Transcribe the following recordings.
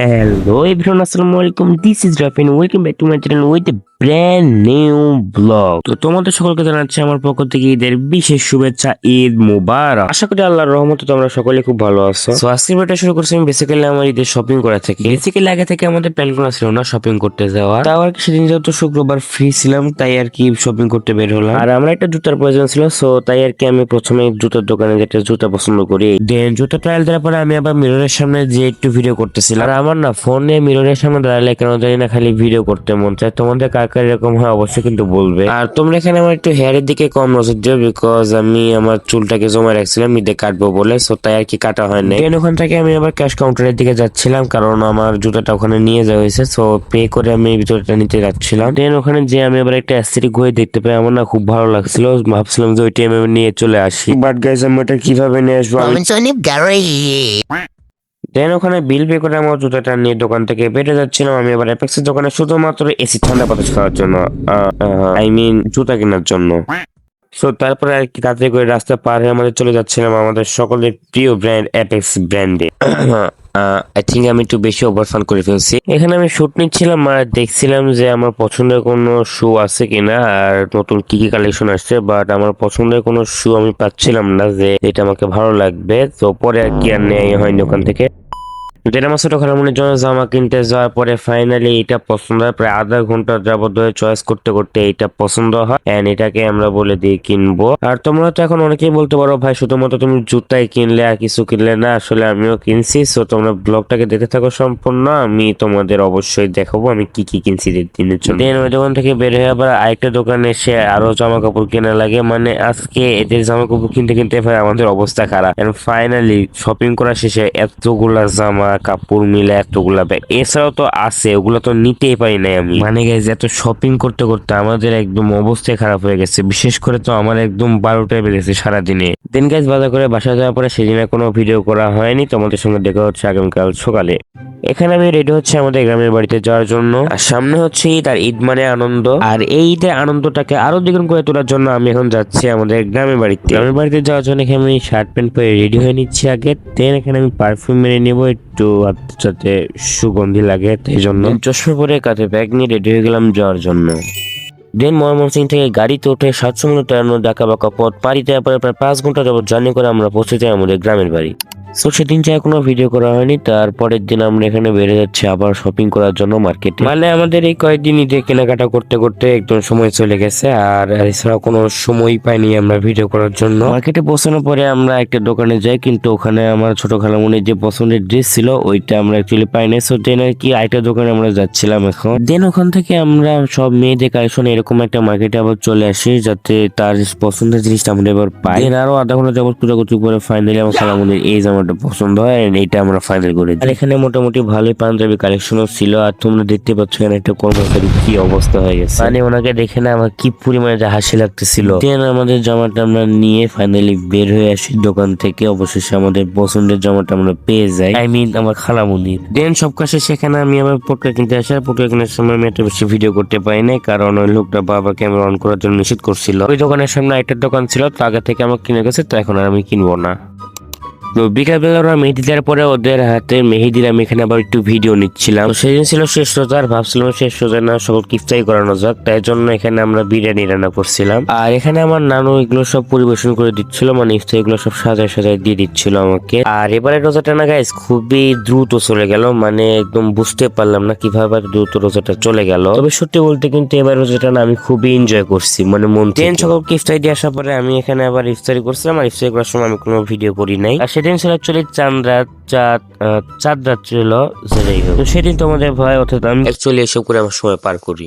Hello everyone, Assalamualaikum. This is Rafi and welcome back to my channel with a brand new vlog. তো তোমাদের সকলকে জানাচ্ছি আমার পক্ষ থেকে ঈদের বিশেষ শুভেচ্ছা, ঈদ মুবারক। আশা করি আল্লাহর রহমতে তোমরা সকলে খুব ভালো আছো। সো আজকে ভিডিওটা শুরু করছি আমি বেসিক্যালি আমার ঈদের শপিং করা থেকে। বেসিক্যালি আগে থেকে আমাদের প্ল্যান করা ছিল না শপিং করতে যাওয়া, তাও আর কি সেদিন যেহেতু শুক্রবার ফ্রি ছিলাম তাই আর কি শপিং করতে বের হলাম। আর আমার একটা জুতার প্রয়োজন ছিল, সো তাই আর কি আমি প্রথমে জুতার দোকানে যেটা জুতা পছন্দ করি, দেন জুতা ট্রায়াল দেওয়ার পরে আমি আবার মিররের সামনে যে একটু ভিডিও করতেছিলাম। আর আমার না ফোনে মিররের সামনে দাঁড়ালে কেন জানি না খালি ভিডিও করতে মন চায়। তোমাদের কার কার এরকম হয় অবশ্যই কিন্তু বলবে। আর তোমরা এখানে আমার একটু হেয়ারের দিকে কম নজর দিও, বিকজ আমি আমার চুলটাকে জমা রাখছিলাম ঈদে কাটবো বলে, সো তাই আর কি কাটা হয় না। দেন ওখান থেকে আমি আবার ক্যাশ কাউন্টারের দিকে যাচ্ছিলাম, কারণ আমার জুতাটা ওখানে নিয়ে যাওয়া হয়েছে, সো পে করে আমি জুতাটা নিতে যাচ্ছিলাম। দেন ওখানে যে আমি আবার একটা অ্যাস্থেটিক ঘড়ি দেখতে পাই, আমার না খুব ভালো লাগছিল, ভাবছিলাম যে ওই টাইমে নিয়ে চলে আসি। বাট গাইস আমি ওটা কিভাবে নিয়ে আসবো দেন ওখানে বিল পে করে আমার জুতাটা নিয়ে দোকান থেকে বেরিয়ে যাচ্ছিলাম। আমি এবার অ্যাপেক্সের দোকানে শুধুমাত্র এসি ঠান্ডা বাতাস খাওয়ার জন্য, আই মিন জুতা কেনার জন্য। সো তারপরে আর কি তাড়াতাড়ি করে রাস্তা পার হয়ে আমাদের চলে যাচ্ছিলাম আমাদের সকলের প্রিয় ব্র্যান্ড অ্যাপেক্স ব্র্যান্ডে। আই থিঙ্ক আমি একটু বেশি ওভার ফান করে ফেলছি। এখানে আমি শুট নিচ্ছিলাম আর দেখছিলাম যে আমার পছন্দের কোনো শু আছে কিনা আর নতুন কি কি কালেকশন আসছে, বাট আমার পছন্দের কোনো শু আমি পাচ্ছিলাম না যে এটা আমাকে ভালো লাগবে। তো পরে আর কি আর নেওয়া হয়নি ওখান থেকে। দেড় মাসের ওখানে মনের জন্য জামা কিনতে যাওয়ার পরে ফাইনালি এটা পছন্দ হয়। প্রায় আধা ঘন্টা যাবত ধরে চয়েস করতে করতে এটা পছন্দ হয় এন্ড এটাকে আমরা বলে দিয়ে কিনবো। আর তোমরা তো এখন অনেকেই বলতে পারো ভাই শুধুমাত্র তুমি জুতাই কিনলে আর কিছু কিনলে না, আসলে আমিও কিনছি। সো তোমরা ব্লগটাকে দেখতে থাকো সম্পূর্ণ, আমি তোমাদের অবশ্যই দেখাবো আমি কি কি কিনছি দিনের জন্য। দেন ওই দোকান থেকে বের হয়ে আবার আরেকটা দোকানে এসে আরো জামা কাপড় কেনা লাগে, মানে আজকে এদের জামা কাপড় কিনতে কিনতে ভাই আমাদের অবস্থা খারাপ। এন্ড ফাইনালি শপিং করা শেষে এতগুলা জামা কাপড় মিলে এতগুলা ব্যাগ এছাড়াও তো আছে, ওগুলো তো নিতেই পারি নাই আমি। মানে গাইজ এত শপিং করতে করতে আমাদের একদম অবস্থায় খারাপ হয়ে গেছে, বিশেষ করে তো আমার একদম 12টায় বেজেছে সারাদিনে। দিন গাইজ বাজার করে বাসা যাওয়ার পরে সেদিনে কোনো ভিডিও করা হয়নি, তোমাদের সঙ্গে দেখা হচ্ছে আগামীকাল সকালে। এখানে আমি রেডি হচ্ছে আমাদের গ্রামের বাড়িতে যাওয়ার জন্য। আর সামনে হচ্ছে ঈদ, আর ঈদ মানে আনন্দ, আর এই ঈদের আনন্দটাকে আরো দ্বিগুণ করে তোলার জন্য আমি এখন যাচ্ছি আমাদের গ্রামের বাড়িতে। গ্রামের বাড়িতে যাওয়ার জন্য এখানে আমি শার্ট প্যান্ট পরে রেডি হয়ে নিচ্ছি আগে। দেন এখানে আমি পারফিউম মেরে নেবো একটু যাতে সুগন্ধি লাগে, এই জন্য চশমা পরে কাঁধে ব্যাগ নিয়ে রেডি হয়ে গেলাম যাওয়ার জন্য। দেন ময়মনসিং থেকে গাড়িতে উঠে 700 মিনিট ডাকা বাঁকা পথ পাড়ি দেওয়ার পরে প্রায় 5 ঘন্টা যাবত জার্নি করে আমরা পৌঁছে যাই আমাদের গ্রামের বাড়ি। সো সেদিন চাই কোনো ভিডিও করা হয়নি। তারপরের দিন আমরা এখানে বেড়ে যাচ্ছি আবার শপিং করার জন্য মার্কেটে। মানে আমাদের এই কয়েকদিন ঈদে কেনাকাটা করতে করতে একদম সময় চলে গেছে, আর এছাড়া কোনো সময় পাইনি আমরা ভিডিও করার জন্য। মার্কেটে পৌঁছানোর পরে আমরা একটা দোকানে যাই, কিন্তু ওখানে আমার ছোট খালামুনির যে পছন্দের ড্রেস ছিল ওইটা আমরা অ্যাকচুয়ালি পাই নাই। সো দেন আর কি আরেকটা দোকানে আমরা যাচ্ছিলাম এখন। দেন ওখান থেকে আমরা সব মেয়েদের কালেকশন এরকম একটা মার্কেটে আবার চলে আসি যাতে তার পছন্দের জিনিসটা আমরা এবার পাই। দেন আরো আধা ঘন্টা যাবত খোঁজাখুঁজি করে ফাইনালি আমার খালামুনির এই জামাটা পছন্দ হয়, এইটা আমরা ফাইনাল করে দিই। আর এখানে মোটামুটি ভালোই পাঞ্জাবি কালেকশনও ছিল, আর তোমরা দেখতে পাচ্ছ এখানে একটা কর্মচারী কি অবস্থা হয়ে গেছে, মানে ওনাকে দেখে না আমার কি পরিমাণে যে হাসি লাগতেছিল। দেন আমাদের জামাটা আমরা নিয়ে ফাইনালি বের হয়ে আসি দোকান থেকে। অবশেষে আমাদের পছন্দের জামাটা আমরা পেয়ে যাই, আই মিন আমার খালামুনির। দেন সব কাছে সেখানে আমি আবার পটকা কিনতে আসি। পটকা কেনার সময় আমি একটা বেশি ভিডিও করতে পারি নাই, কারণ ওই লোকটা বাবা ক্যামেরা অন করার জন্য নিষেধ করছিল। ওই দোকানের সামনে একটা দোকান ছিল, তো আগে থেকে আমার কিনে গেছে, তো এখন আর আমি কিনবো না। তো বিকালবেলা ওরা মেহেদি দেওয়ার পরে ওদের হাতে মেহেদির আমি এখানে আবার একটু ভিডিও নিচ্ছিলাম। সেদিন ছিল শেষ রোজা, আর ভাবছিলাম শেষ রোজা না সকলকে ইফতারি করানো যাক, তাই জন্য এখানে আমরা বিরিয়ানি রান্না করছিলাম। আর এখানে আমার নানু এগুলো সব পরিবেশন করে দিচ্ছিল, মানে ইফতারি গুলো সব সাজায় সাজায় দিয়ে দিচ্ছিল আমাকে। আর এবারে রোজাটা না গাইস খুবই দ্রুত চলে গেল, মানে একদম বুঝতে পারলাম না কিভাবে দ্রুত রোজাটা চলে গেল। তবে সত্যি বলতে কিন্তু এবার রোজাটা না আমি খুবই এনজয় করছি, মানে মন থেকে। সকলকে ইফতারি দিয়ে আসার পরে আমি এখানে আবার ইফতারি করছিলাম, আর ইফতারি করার সময় আমি কোনো ভিডিও করি নাই। আর সেদিন ছিল অ্যাকচুয়ালি চাঁদ রাত ছিল, যাই হোক সেদিন তোমাদের ভয় অর্থাৎ আমি অ্যাকচুয়ালি এসব করে আমার সময় পার করি।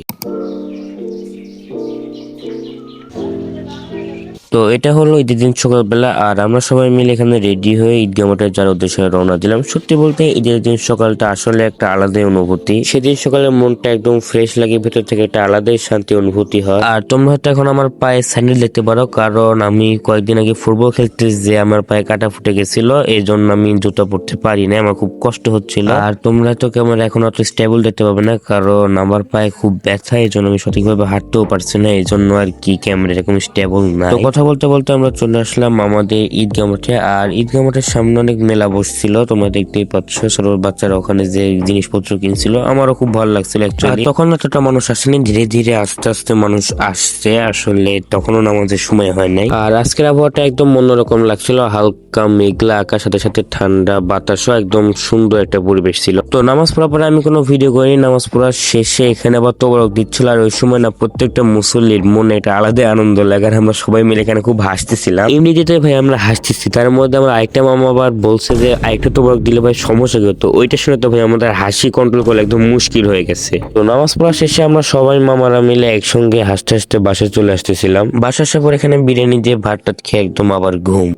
তো এটা হলো ঈদের দিন সকালবেলা, আর আমরা সবাই মিলে এখানে রেডি হয়ে ঈদগাহ মাঠে যাওয়ার উদ্দেশ্যে রওনা দিলাম। সত্যি বলতে ঈদের দিন সকালটা আসলে একটা আলাদাই অনুভূতি। সেদিন সকালে মনটা একদম ফ্রেশ লাগে, ভেতর থেকে একটা আলাদাই শান্তি অনুভূতি হয়। আর তোমরা হয়তো এখন আমার পায়ে স্যান্ডেল দেখতে পারো, কারণ আমি কয়েকদিন আগে ফুটবল খেলতে যে আমার পায়ে কাটা ফুটে গেছিল, এই জন্য আমি জুতা পরতে পারি না, আমার খুব কষ্ট হচ্ছিল। আর তোমরা তো কেমন এখন অত স্টেবল দেখতে পাবে না, কারণ আমার পায়ে খুব ব্যথা, এই জন্য আমি সঠিকভাবে হাঁটতেও পারছি না, এই জন্য আর কি ক্যামেরা এরকম স্টেবল না। কথা বলতে বলতে আমরা চলে আসলাম আমাদের ঈদগাহ মাঠে। আর ঈদগাহ মাঠের সামনে অনেক মেলা বসছিল, তোমরা দেখতেই পাচ্ছ। ছোট বাচ্চারা ওখানে যে জিনিসপত্র কিনছিল, আমারও খুব ভালো লাগছিল অ্যাকচুয়ালি। তখন এতটা মানুষ আসেনি, ধীরে ধীরে আস্তে আস্তে মানুষ আসছে। আসলে তখনও নামাজের সময় হয় নাই। আর আজকের আবহাওয়াটা একদম অন্যরকম লাগছিল, হালকা মেঘলা আকাশ, সাথে সাথে ঠান্ডা বাতাসও, একদম সুন্দর একটা পরিবেশ ছিল। তো নামাজ পড়ার পরে আমি কোনো ভিডিও করিনি। নামাজ পড়ার শেষে এখানে আবার তোবরক দিচ্ছিল। আর ওই সময় না প্রত্যেকটা মুসল্লির মনে একটা আলাদা আনন্দ লাগে। আর আমরা সবাই মিলে এখানে খুব হাসতেছিলাম। এমনিতে ভাই আমরা হাসতেছি, তার মধ্যে আমার আরেকটা মামা আবার বলছে যে আরেকটা তোবরক দিলে ভাই সমস্যা কি হতো। ওইটা শুনে তো ভাই আমাদের হাসি কন্ট্রোল করা একদম মুশকিল হয়ে গেছে। তো নামাজ পড়া শেষে আমরা সবাই মামারা মিলে একসঙ্গে হাসতে হাসতে বাসায় চলে আসতেছিলাম। বাসা আসার পর এখানে বিরিয়ানি দিয়ে ভাত টাত খেয়ে একদম আবার ঘুম।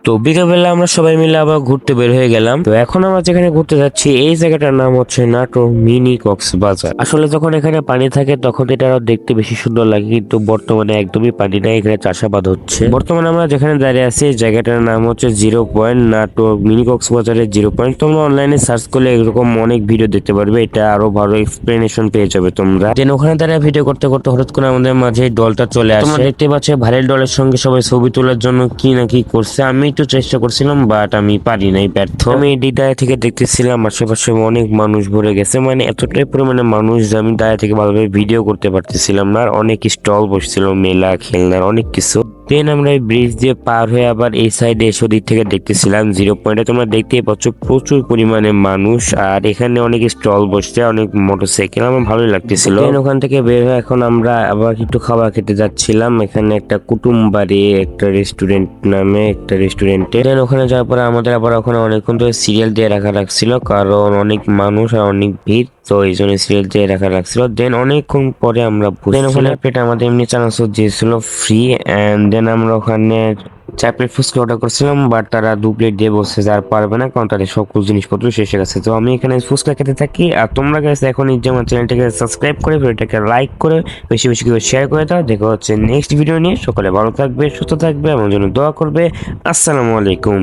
তো বিকালবেলা আমরা সবাই মিলে আবার ঘুরতে বের হয়ে গেলাম। তো এখন আমরা যেখানে ঘুরতে যাচ্ছি এই জায়গাটার নাম হচ্ছে নাটোর মিনি কক্সবাজার। আসলে যখন এখানে পানি থাকে তখন এটা আরো দেখতে বেশি সুন্দর লাগে, কিন্তু বর্তমানে একদমই পানি নাই, এখানে চাষাবাদ হচ্ছে। বর্তমানে আমরা যেখানে দাঁড়িয়ে আছি এই জায়গাটার নাম হচ্ছে 0 পয়েন্ট নাটোর মিনি কক্সবাজারের 0 পয়েন্ট। তোমরা অনলাইনে সার্চ করলে এরকম অনেক ভিডিও দেখতে পারবে, এটা আরো ভালো এক্সপ্লেনেশন পেয়ে যাবে তোমরা। দেন ওখানে দাঁড়িয়ে ভিডিও করতে করতে হঠাৎ করে আমাদের মাঝে এই দলটা চলে আসে। তোমরা দেখতে পাচ্ছ ভাইরাল দলের সঙ্গে সবাই ছবি তোলার জন্য কি না কি করছে। আমি একটু চেষ্টা করছিলাম বাট আমি পারি নাই, ব্যর্থ। আমি এই দাঁড়িয়ে থেকে দেখতেছিলাম আশেপাশে অনেক মানুষ ভরে গেছে, মানে এতটাই পরিমাণে মানুষ যে আমি দাঁড়িয়ে থেকে ভালোভাবে ভিডিও করতে পারতেছিলাম না। আর অনেক স্টল বসছিল, মেলা খেলনার অনেক কিছু। দেন আমরা এই ব্রিজ দিয়ে পার হয়ে আবার এই সাইডে এসে দিক থেকে দেখতেছিলাম 0 পয়েন্টে। তোমরা দেখতেই পাচ্ছ প্রচুর পরিমাণে মানুষ, আর এখানে অনেক স্টল বসছে, অনেক মোটরসাইকেল, আমার ভালোই লাগতেছিল। ওখান থেকে বের হয়ে এখন আমরা আবার একটু খাবার খেতে যাচ্ছিলাম। এখানে একটা কুটুম বাড়ি একটা রেস্টুরেন্ট নামে একটা রেস্টুরেন্টে। দেন ওখানে যাওয়ার পরে আমাদের আবার ওখানে অনেকক্ষণ ধরে সিরিয়াল দিয়ে রাখা রাখছিল, কারণ অনেক মানুষ আর অনেক ভিড়, তো এই জন্য সিরিয়াল দিয়ে রাখা রাখছিল। দেন অনেকক্ষণ পরে আমরা ওখানে পেটে আমাদের এমনি চানাচুর দিয়েছিল ফ্রি। এন্ড দেন আমরা ওখানে 4 প্লেট ফুচকা অর্ডার করছিলাম, বাট তারা 2 প্লেট দিয়ে বলছে যে আর পারবে না, কারণ তাদের সকল জিনিসপত্র শেষ হয়ে গেছে। তো আমি এখানে ফুচকা খেতে থাকি। আর তোমরা গেছে এখন এই যে আমার চ্যানেলটাকে সাবস্ক্রাইব করে ভিডিওটাকে লাইক করে বেশি বেশি করে শেয়ার করে দাও। দেখা হচ্ছে নেক্সট ভিডিও নিয়ে। সকলে ভালো থাকবে, সুস্থ থাকবে, আমার জন্য দোয়া করবে। আসসালামু আলাইকুম।